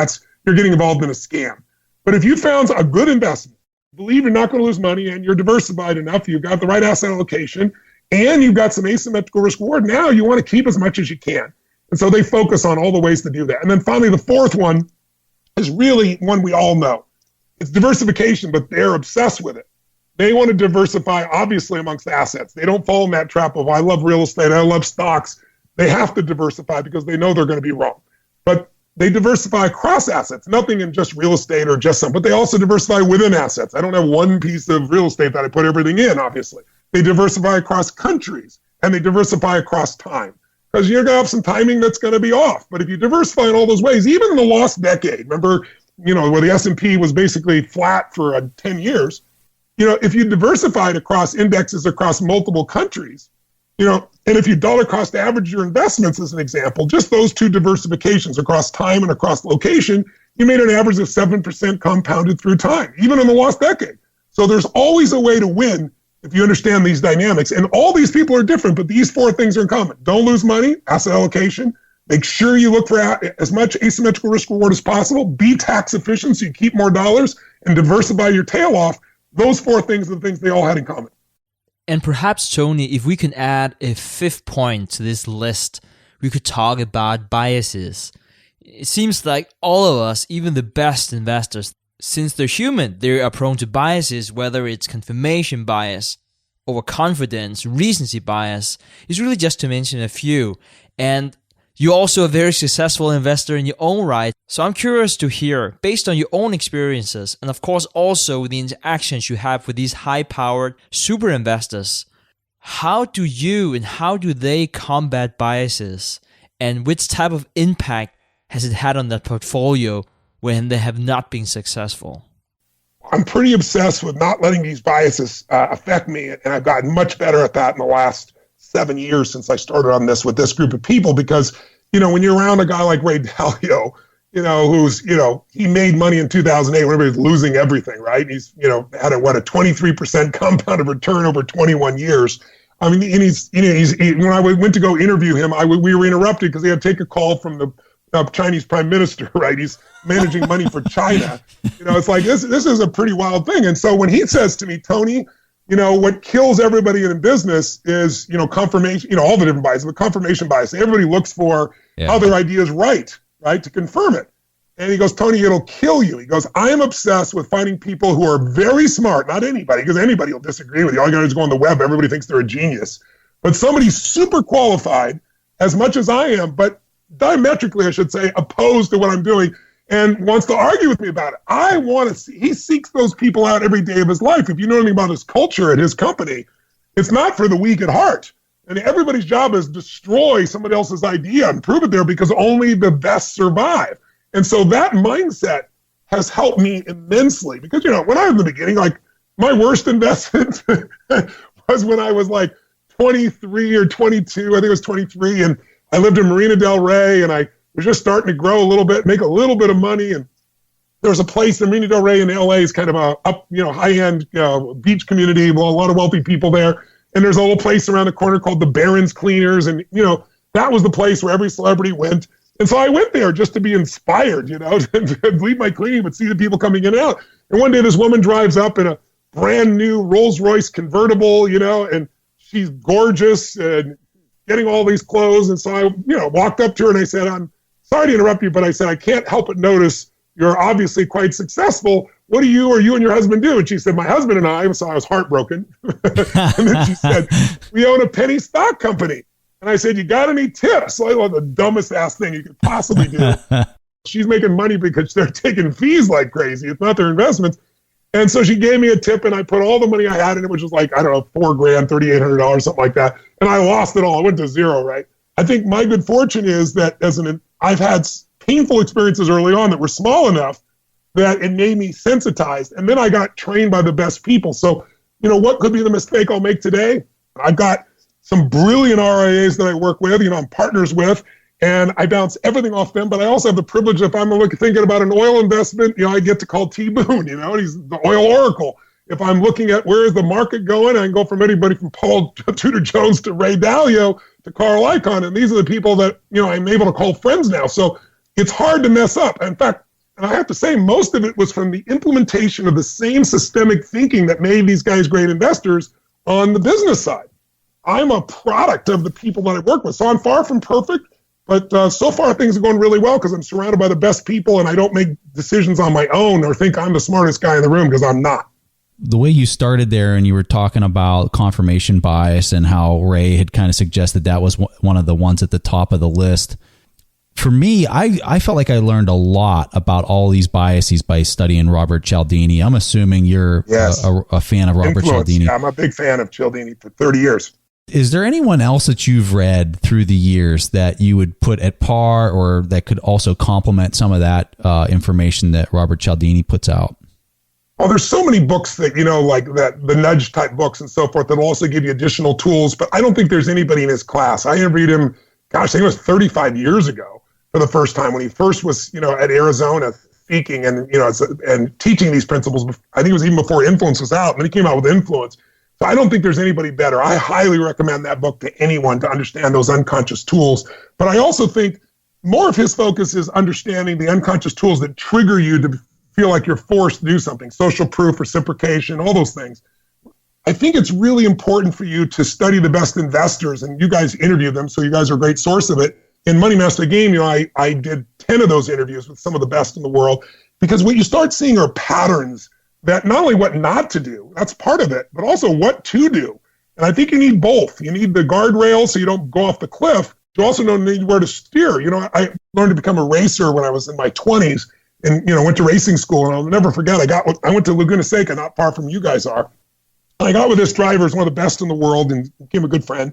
Speaker 3: You're getting involved in a scam. But if you found a good investment, believe you're not going to lose money and you're diversified enough, you've got the right asset allocation, and you've got some asymmetrical risk reward, now you want to keep as much as you can. And so they focus on all the ways to do that. And then finally, the fourth one is really one we all know. It's diversification, but they're obsessed with it. They want to diversify, obviously, amongst assets. They don't fall in that trap of, I love real estate, I love stocks. They have to diversify because they know they're going to be wrong. But they diversify across assets, nothing in just real estate or just some, but they also diversify within assets. I don't have one piece of real estate that I put everything in, obviously. They diversify across countries, and they diversify across time. Because you're going to have some timing that's going to be off. But if you diversify in all those ways, even in the lost decade, remember, where the S&P was basically flat for 10 years, if you diversified across indexes across multiple countries, and if you dollar cost average your investments as an example, just those two diversifications across time and across location, you made an average of 7% compounded through time, even in the lost decade. So there's always a way to win if you understand these dynamics. And all these people are different, but these 4 things are in common. Don't lose money, asset allocation. Make sure you look for as much asymmetrical risk reward as possible. Be tax efficient so you keep more dollars and diversify your tail off. Those 4 things are the things they all had in common.
Speaker 4: And perhaps, Tony, if we can add a 5th point to this list, we could talk about biases. It seems like all of us, even the best investors, since they're human, they are prone to biases, whether it's confirmation bias, overconfidence, recency bias, is really just to mention a few. And you're also a very successful investor in your own right. So I'm curious to hear, based on your own experiences, and of course also the interactions you have with these high-powered super investors, how do you and how do they combat biases? And which type of impact has it had on their portfolio when they have not been successful?
Speaker 3: I'm pretty obsessed with not letting these biases affect me. And I've gotten much better at that in the last 7 years since I started on this with this group of people, because, when you're around a guy like Ray Dalio, who's, he made money in 2008 when everybody's losing everything, right? He's, had a 23% compounded return over 21 years. I mean, and he's when I went to go interview him, we were interrupted because he had to take a call from the Chinese prime minister, right? He's managing money for China. It's like, this is a pretty wild thing. And so when he says to me, Tony, what kills everybody in business is, confirmation, all the different biases, but confirmation bias. Everybody looks for how their idea is right, to confirm it. And he goes, Tony, it'll kill you. He goes, I am obsessed with finding people who are very smart, not anybody, because anybody will disagree with you. All you got to do is go on the web. Everybody thinks they're a genius. But somebody super qualified, as much as I am, but diametrically, I should say, opposed to what I'm doing, and wants to argue with me about it. I want to see, he seeks those people out every day of his life. If you know anything about his culture at his company, it's not for the weak at heart. And everybody's job is destroy somebody else's idea and prove it there, because only the best survive. And so that mindset has helped me immensely, because, when I was in the beginning, like, my worst investment was when I was like 23 or 22, I think it was 23, and I lived in Marina Del Rey, and I was just starting to grow a little bit, make a little bit of money. And there was a place in Marina Del Rey in LA, is kind of a high-end beach community, a lot of wealthy people there. And there's a little place around the corner called the Barron's Cleaners. And, that was the place where every celebrity went. And so I went there just to be inspired, to leave my cleaning, but see the people coming in and out. And one day this woman drives up in a brand new Rolls Royce convertible, and she's gorgeous and getting all these clothes. And so I, walked up to her and I said, I'm sorry to interrupt you, but I said, I can't help but notice you're obviously quite successful. What do you or you and your husband do? And she said, my husband and I, so I was heartbroken. And then she said, we own a penny stock company. And I said, you got any tips? So I thought the dumbest ass thing you could possibly do. She's making money because they're taking fees like crazy. It's not their investments. And so she gave me a tip, and I put all the money I had in it, which was like, I don't know, $4,000, $3,800, something like that. And I lost it all. I went to zero, right? I think my good fortune is that I've had painful experiences early on that were small enough that it made me sensitized. And then I got trained by the best people. So, what could be the mistake I'll make today? I've got some brilliant RIAs that I work with, I'm partners with, and I bounce everything off them. But I also have the privilege, if I'm thinking about an oil investment, I get to call T. Boone, he's the oil oracle. If I'm looking at where is the market going, I can go from anybody from Paul Tudor Jones to Ray Dalio to Carl Icahn. And these are the people that, I'm able to call friends now. So it's hard to mess up. In fact, and I have to say, most of it was from the implementation of the same systemic thinking that made these guys great investors on the business side. I'm a product of the people that I work with. So I'm far from perfect, but so far things are going really well because I'm surrounded by the best people, and I don't make decisions on my own or think I'm the smartest guy in the room, because I'm not.
Speaker 2: The way you started there and you were talking about confirmation bias and how Ray had kind of suggested that was one of the ones at the top of the list. For me, I felt like I learned a lot about all these biases by studying Robert Cialdini. I'm assuming you're a fan of Robert Cialdini.
Speaker 3: Yeah, I'm a big fan of Cialdini for 30 years.
Speaker 2: Is there anyone else that you've read through the years that you would put at par or that could also complement some of that information that Robert Cialdini puts out?
Speaker 3: Oh, there's so many books that, like that, the nudge type books and so forth, that will also give you additional tools. But I don't think there's anybody in his class. I interviewed him, I think it was 35 years ago for the first time when he first was, at Arizona speaking and, and teaching these principles. I think it was even before Influence was out, and then he came out with Influence. So I don't think there's anybody better. I highly recommend that book to anyone to understand those unconscious tools. But I also think more of his focus is understanding the unconscious tools that trigger you to feel like you're forced to do something. Social proof, reciprocation, all those things. I think it's really important for you to study the best investors, and you guys interview them, so you guys are a great source of it. In Money Master the Game, I did 10 of those interviews with some of the best in the world, because what you start seeing are patterns that not only what not to do, that's part of it, but also what to do. And I think you need both. You need the guardrail so you don't go off the cliff. You also don't need where to steer. I learned to become a racer when I was in my 20s and, went to racing school. And I'll never forget, I went to Laguna Seca, not far from you guys are. And I got with this driver, who's one of the best in the world, and became a good friend.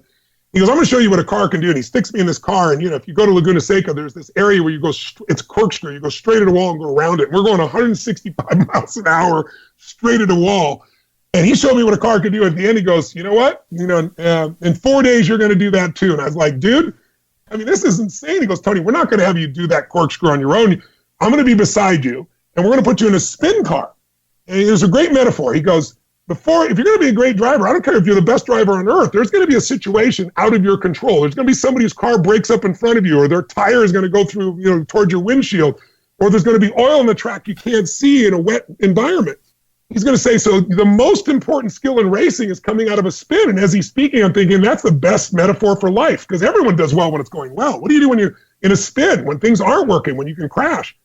Speaker 3: He goes, I'm going to show you what a car can do. And he sticks me in this car. And, if you go to Laguna Seca, there's this area where you go, it's corkscrew. You go straight at a wall and go around it. And we're going 165 miles an hour straight at a wall. And he showed me what a car could do. At the end, he goes, you know what? In 4 days, you're going to do that too. And I was like, dude, this is insane. He goes, Tony, we're not going to have you do that corkscrew on your own. I'm going to be beside you, and we're going to put you in a spin car. And there's a great metaphor. He goes, if you're going to be a great driver, I don't care if you're the best driver on earth, there's going to be a situation out of your control. There's going to be somebody whose car breaks up in front of you, or their tire is going to go through, towards your windshield, or there's going to be oil on the track you can't see in a wet environment. He's going to say, so the most important skill in racing is coming out of a spin. And as he's speaking, I'm thinking that's the best metaphor for life, because everyone does well when it's going well. What do you do when you're in a spin, when things aren't working, when you can crash?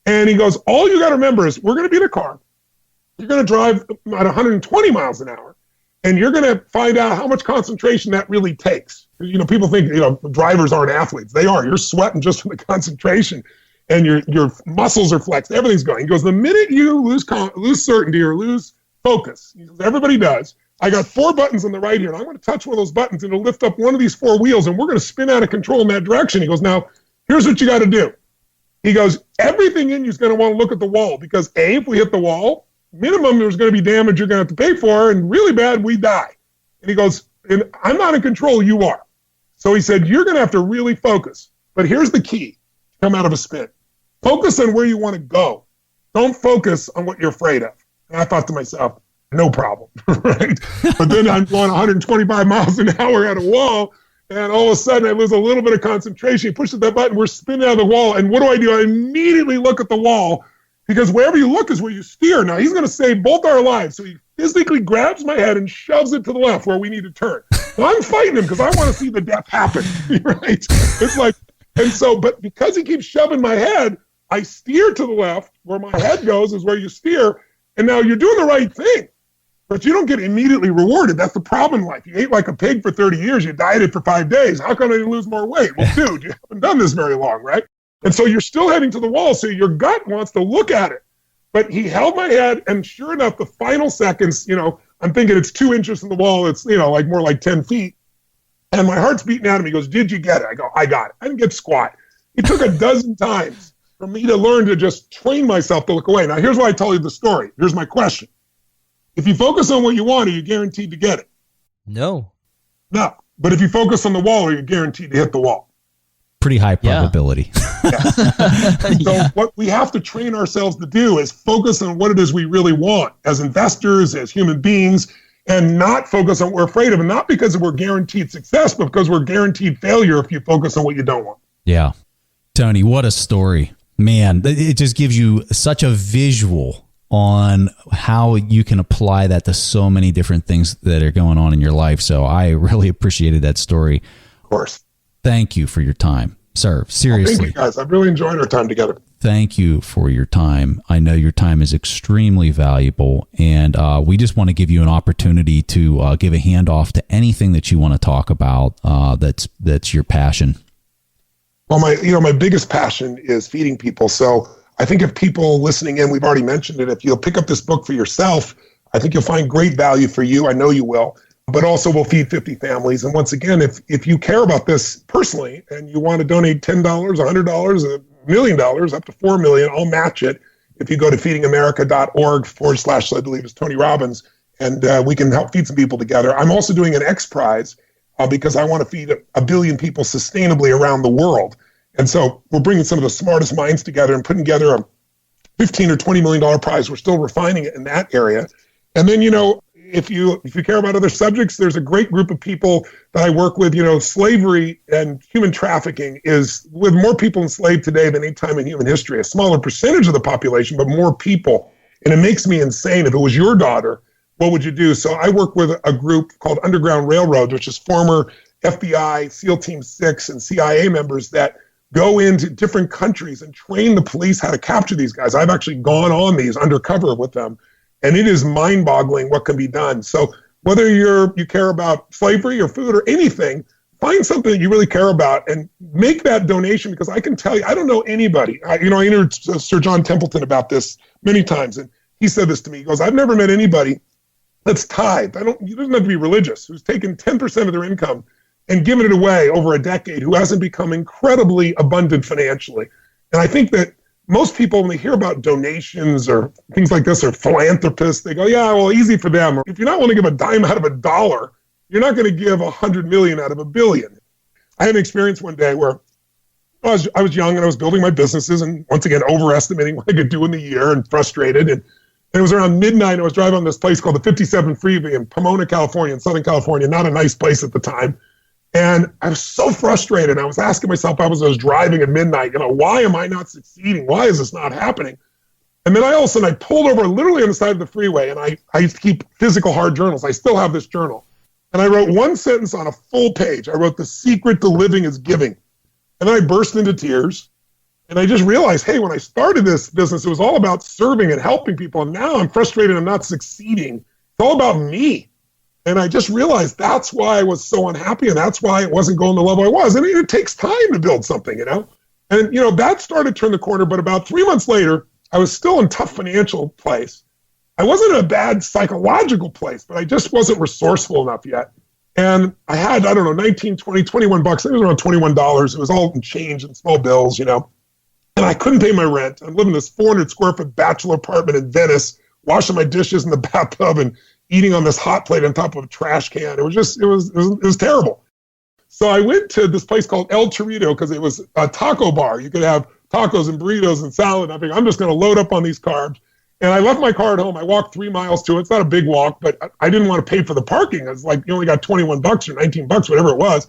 Speaker 3: And he goes, all you got to remember is we're going to be in a car. You're going to drive at 120 miles an hour, and you're going to find out how much concentration that really takes. People think, drivers aren't athletes. They are. You're sweating just from the concentration. And your muscles are flexed, everything's going. He goes, the minute you lose certainty or lose focus, he goes, everybody does. I got 4 buttons on the right here, and I'm going to touch one of those buttons, and it'll lift up one of these 4 wheels, and we're going to spin out of control in that direction. He goes, now, here's what you got to do. He goes, everything in you is going to want to look at the wall, because A, if we hit the wall, minimum there's going to be damage you're going to have to pay for, and really bad, we die. And he goes, and I'm not in control, you are. So he said, you're going to have to really focus. But here's the key. Come out of a spin. Focus on where you want to go. Don't focus on what you're afraid of. And I thought to myself, no problem, right? But then I'm going 125 miles an hour at a wall, and all of a sudden I lose a little bit of concentration. He pushes that button, we're spinning out of the wall, and what do? I immediately look at the wall, because wherever you look is where you steer. Now, he's going to save both our lives. So he physically grabs my head and shoves it to the left where we need to turn. Well, I'm fighting him because I want to see the death happen, right? It's like, and so, but because he keeps shoving my head, I steer to the left. Where my head goes is where you steer. And now you're doing the right thing, but you don't get immediately rewarded. That's the problem in life. You ate like a pig for 30 years. You dieted for 5 days. How come I didn't lose more weight? Well, dude, you haven't done this very long, right? And so you're still heading to the wall. So your gut wants to look at it. But he held my head, and sure enough, the final seconds, I'm thinking it's 2 inches from the wall. It's, like more like 10 feet. And my heart's beating at him. He goes, did you get it? I go, I got it. I didn't get squat. It took 12 times for me to learn to just train myself to look away. Now, here's why I tell you the story. Here's my question. If you focus on what you want, are you guaranteed to get it?
Speaker 4: No.
Speaker 3: No. But if you focus on the wall, are you guaranteed to hit the wall?
Speaker 2: Pretty high probability.
Speaker 3: Yeah. So what we have to train ourselves to do is focus on what it is we really want as investors, as human beings, and not focus on what we're afraid of. And not because we're guaranteed success, but because we're guaranteed failure if you focus on what you don't want.
Speaker 2: Yeah. Tony, what a story. Man, it just gives you such a visual on how you can apply that to so many different things that are going on in your life. So I really appreciated that story.
Speaker 3: Of course.
Speaker 2: Thank you for your time, sir. Seriously.
Speaker 3: Thank you, guys. I've really enjoyed our time together.
Speaker 2: Thank you for your time. I know your time is extremely valuable, and we just want to give you an opportunity to give a handoff to anything that you want to talk about that's your passion.
Speaker 3: Well, my biggest passion is feeding people. So I think if people listening in, we've already mentioned it, if you'll pick up this book for yourself, I think you'll find great value for you. I know you will, but also we'll feed 50 families. And once again, if you care about this personally and you want to donate $10, $100, $1 million, up to $4 million, I'll match it. If you go to feedingamerica.org/ I believe it's Tony Robbins, and we can help feed some people together. I'm also doing an X Prize because I want to feed a billion people sustainably around the world. And so we're bringing some of the smartest minds together and putting together a $15 or $20 million prize. We're still refining it in that area. And then, if you care about other subjects, there's a great group of people that I work with. Slavery and human trafficking is with more people enslaved today than any time in human history. A smaller percentage of the population, but more people. And it makes me insane. If it was your daughter, what would you do? So I work with a group called Underground Railroad, which is former FBI, SEAL Team 6, and CIA members that go into different countries and train the police how to capture these guys. I've actually gone on these undercover with them, and it is mind-boggling what can be done. So Whether you care about slavery or food or anything, find something that you really care about and make that donation, because I can tell you, I don't know anybody. I interviewed Sir John Templeton about this many times, and he said this to me. He goes, I've never met anybody that's tithed. You doesn't have to be religious, who's taken 10% of their income and given it away over a decade, who hasn't become incredibly abundant financially. And I think that most people, when they hear about donations or things like this, or philanthropists, they go, yeah, well, easy for them. Or if you're not willing to give a dime out of a dollar, you're not going to give 100 million out of a billion. I had an experience one day where I was young and I was building my businesses, and once again, overestimating what I could do in the year and frustrated. And it was around midnight. I was driving on this place called the 57 Freeway in Pomona, California, in Southern California, not a nice place at the time. And I was so frustrated. I was asking myself, I was driving at midnight, why am I not succeeding? Why is this not happening? And then all of a sudden I pulled over literally on the side of the freeway, and I used to keep physical hard journals. I still have this journal. And I wrote one sentence on a full page. I wrote, "The secret to living is giving." And then I burst into tears. And I just realized, hey, when I started this business, it was all about serving and helping people. And now I'm frustrated, I'm not succeeding. It's all about me. And I just realized that's why I was so unhappy, and that's why it wasn't going the level I was. And it takes time to build something, And, that started to turn the corner. But about 3 months later, I was still in a tough financial place. I wasn't in a bad psychological place, but I just wasn't resourceful enough yet. And I had, 19, 20, 21 bucks. I think it was around $21. It was all in change and small bills, And I couldn't pay my rent. I'm living in this 400 square foot bachelor apartment in Venice, washing my dishes in the bathtub and eating on this hot plate on top of a trash can. It was terrible. So I went to this place called El Torito because it was a taco bar. You could have tacos and burritos and salad. I think I'm just going to load up on these carbs. And I left my car at home. I walked 3 miles to it. It's not a big walk, but I didn't want to pay for the parking. It's like you only got 21 bucks or 19 bucks, whatever it was.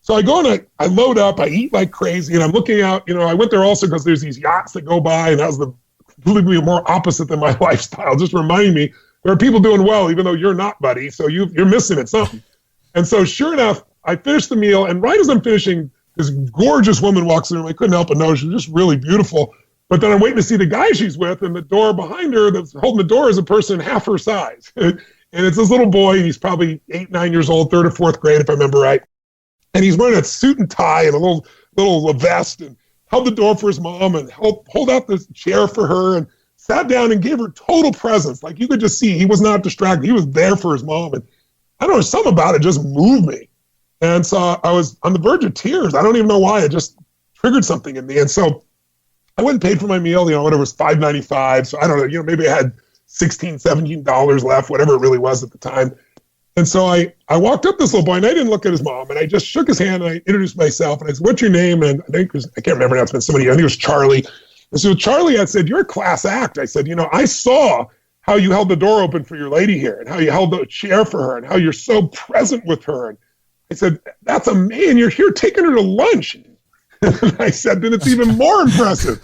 Speaker 3: So I go and I load up. I eat like crazy, and I'm looking out. I went there also because there's these yachts that go by, and that was completely more opposite than my lifestyle. Just reminding me there are people doing well, even though you're not, buddy. So you're missing it, something. And so sure enough, I finished the meal, and right as I'm finishing, this gorgeous woman walks in the room. I couldn't help but notice she was just really beautiful. But then I'm waiting to see the guy she's with, and the door behind her that's holding the door is a person half her size. And it's this little boy, and he's probably 8, 9 years old, 3rd or 4th grade, if I remember right. And he's wearing a suit and tie and a little vest, and held the door for his mom and hold out this chair for her and sat down and gave her total presence. Like you could just see he was not distracted. He was there for his mom. And I don't know, something about it just moved me. And so I was on the verge of tears. I don't even know why. It just triggered something in me. And so I went and paid for my meal, whatever it was, $5.95. So I don't know, maybe I had $16, $17 left, whatever it really was at the time. And so I walked up this little boy, and I didn't look at his mom, and I just shook his hand, and I introduced myself, and I said, "What's your name?" And I can't remember now, it's been somebody, I think it was Charlie. And so Charlie, I said, "You're a class act." I said, I saw how you held the door open for your lady here, and how you held the chair for her, and how you're so present with her. And I said, "That's amazing. You're here taking her to lunch." And I said, "Then it's even more impressive."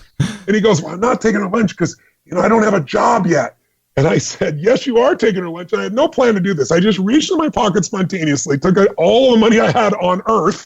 Speaker 3: And he goes, "Well, I'm not taking her lunch because, I don't have a job yet." And I said, "Yes, you are taking her lunch." And I had no plan to do this. I just reached in my pocket spontaneously, took out all the money I had on earth,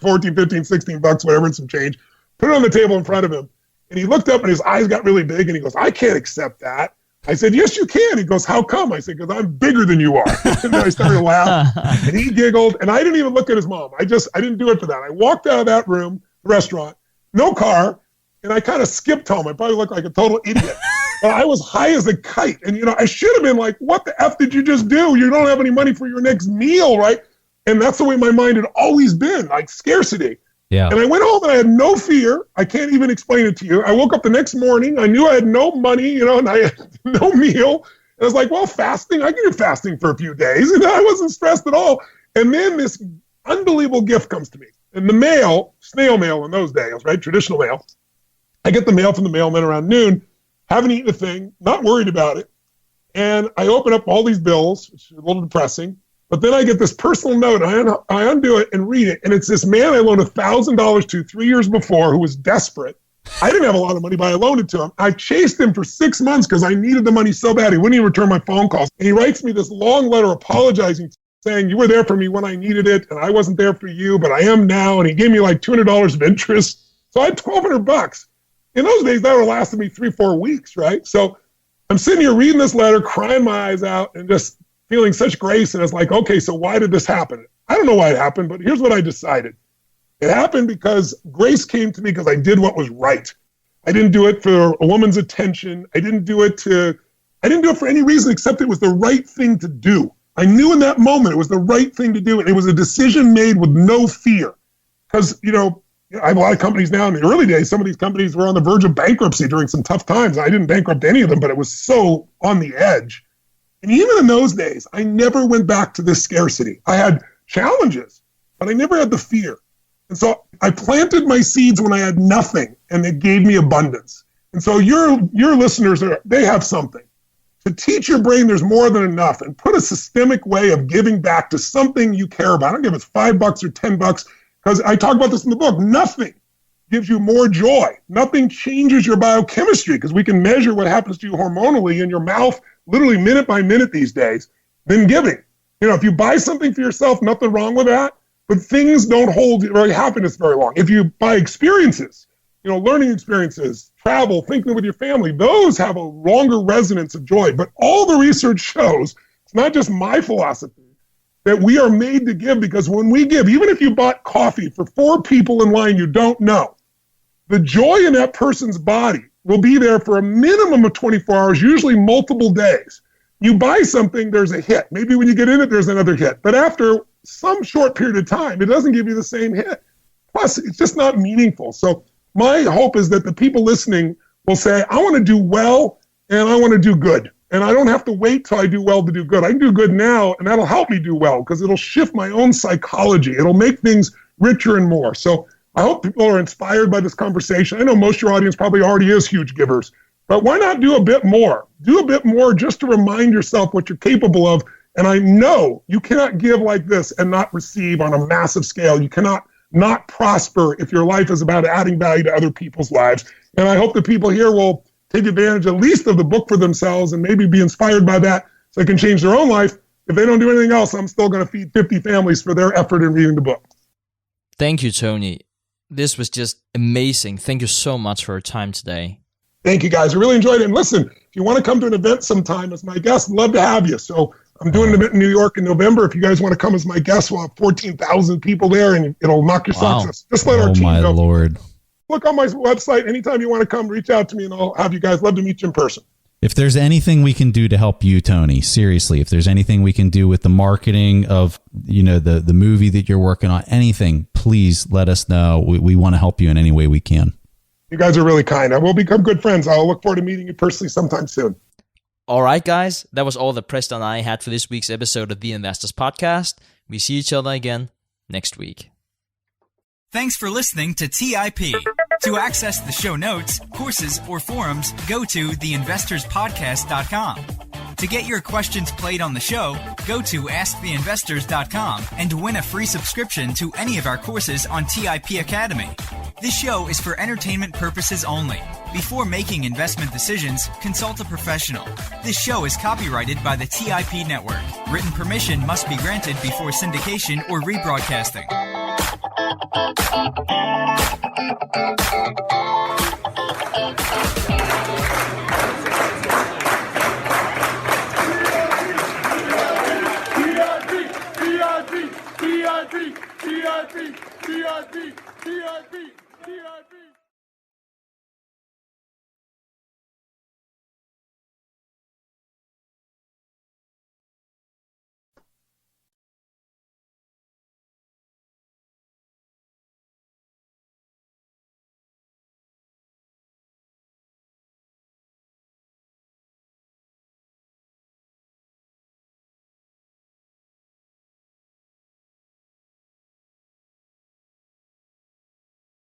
Speaker 3: 14, 15, 16 bucks, whatever, and some change, put it on the table in front of him. And he looked up and his eyes got really big and he goes, "I can't accept that." I said, "Yes, you can." He goes, "How come?" I said, "Because I'm bigger than you are." And then I started to laugh and he giggled, and I didn't even look at his mom. I didn't do it for that. I walked out of that room, the restaurant, no car, and I kind of skipped home. I probably looked like a total idiot. But I was high as a kite. And, I should have been like, "What the F did you just do? You don't have any money for your next meal, right?" And that's the way my mind had always been, like scarcity. Yeah. And I went home and I had no fear. I can't even explain it to you. I woke up the next morning. I knew I had no money, and I had no meal. And I was like, well, fasting, I can do fasting for a few days. And I wasn't stressed at all. And then this unbelievable gift comes to me. In the mail, snail mail in those days, right? Traditional mail. I get the mail from the mailman around noon. Haven't eaten a thing, not worried about it. And I open up all these bills, which is a little depressing. But then I get this personal note. I undo it and read it. And it's this man I loaned $1,000 to 3 years before who was desperate. I didn't have a lot of money, but I loaned it to him. I chased him for 6 months because I needed the money so bad. He wouldn't even return my phone calls. And he writes me this long letter apologizing, saying, "You were there for me when I needed it, and I wasn't there for you, but I am now." And he gave me like $200 of interest. So I had $1,200. In those days, that would have lasted me 3-4 weeks, right? So I'm sitting here reading this letter, crying my eyes out, and just feeling such grace. And I was like, okay, so why did this happen? I don't know why it happened, but here's what I decided. It happened because grace came to me because I did what was right. I didn't do it for a woman's attention. I didn't do it for any reason except it was the right thing to do. I knew in that moment it was the right thing to do. And it was a decision made with no fear. Because, I have a lot of companies now. In the early days, some of these companies were on the verge of bankruptcy during some tough times. I didn't bankrupt any of them, but it was so on the edge. And even in those days, I never went back to this scarcity. I had challenges, but I never had the fear. And so I planted my seeds when I had nothing, and it gave me abundance. And so your listeners, they have something. To teach your brain there's more than enough and put a systemic way of giving back to something you care about. I don't give it's $5 or $10, because I talk about this in the book. Nothing gives you more joy. Nothing changes your biochemistry, because we can measure what happens to you hormonally in your mouth, literally minute by minute these days, than giving. If you buy something for yourself, nothing wrong with that. But things don't hold happiness very long. If you buy experiences, learning experiences, travel, thinking with your family, those have a longer resonance of joy. But all the research shows, it's not just my philosophy, that we are made to give, because when we give, even if you bought coffee for 4 people in line you don't know, the joy in that person's body will be there for a minimum of 24 hours, usually multiple days. You buy something, there's a hit. Maybe when you get in it, there's another hit. But after some short period of time, it doesn't give you the same hit. Plus, it's just not meaningful. So my hope is that the people listening will say, I want to do well and I want to do good. And I don't have to wait till I do well to do good. I can do good now, and that'll help me do well, because it'll shift my own psychology. It'll make things richer and more. So I hope people are inspired by this conversation. I know most of your audience probably already is huge givers, but why not do a bit more? Do a bit more just to remind yourself what you're capable of. And I know you cannot give like this and not receive on a massive scale. You cannot not prosper if your life is about adding value to other people's lives. And I hope the people here will take advantage at least of the book for themselves and maybe be inspired by that so they can change their own life. If they don't do anything else, I'm still going to feed 50 families for their effort in reading the book.
Speaker 4: Thank you, Tony. This was just amazing. Thank you so much for your time today.
Speaker 3: Thank you, guys. I really enjoyed it. And listen, if you want to come to an event sometime as my guest, I'd love to have you. So I'm doing an event in New York in November. If you guys want to come as my guest, we'll have 14,000 people there, and it'll knock your socks off. Just let our team know.
Speaker 2: Oh, my Lord.
Speaker 3: Look on my website. Anytime you want to come, reach out to me, and I'll have you guys. Love to meet you in person.
Speaker 2: If there's anything we can do to help you, Tony, seriously, if there's anything we can do with the marketing of, the movie that you're working on, anything, please let us know. We want to help you in any way we can.
Speaker 3: You guys are really kind. I will become good friends. I'll look forward to meeting you personally sometime soon.
Speaker 4: All right, guys. That was all that Preston and I had for this week's episode of The Investors Podcast. We see each other again next week.
Speaker 5: Thanks for listening to TIP. To access the show notes, courses, or forums, go to theinvestorspodcast.com. To get your questions played on the show, go to asktheinvestors.com and win a free subscription to any of our courses on TIP Academy. This show is for entertainment purposes only. Before making investment decisions, consult a professional. This show is copyrighted by the TIP Network. Written permission must be granted before syndication or rebroadcasting.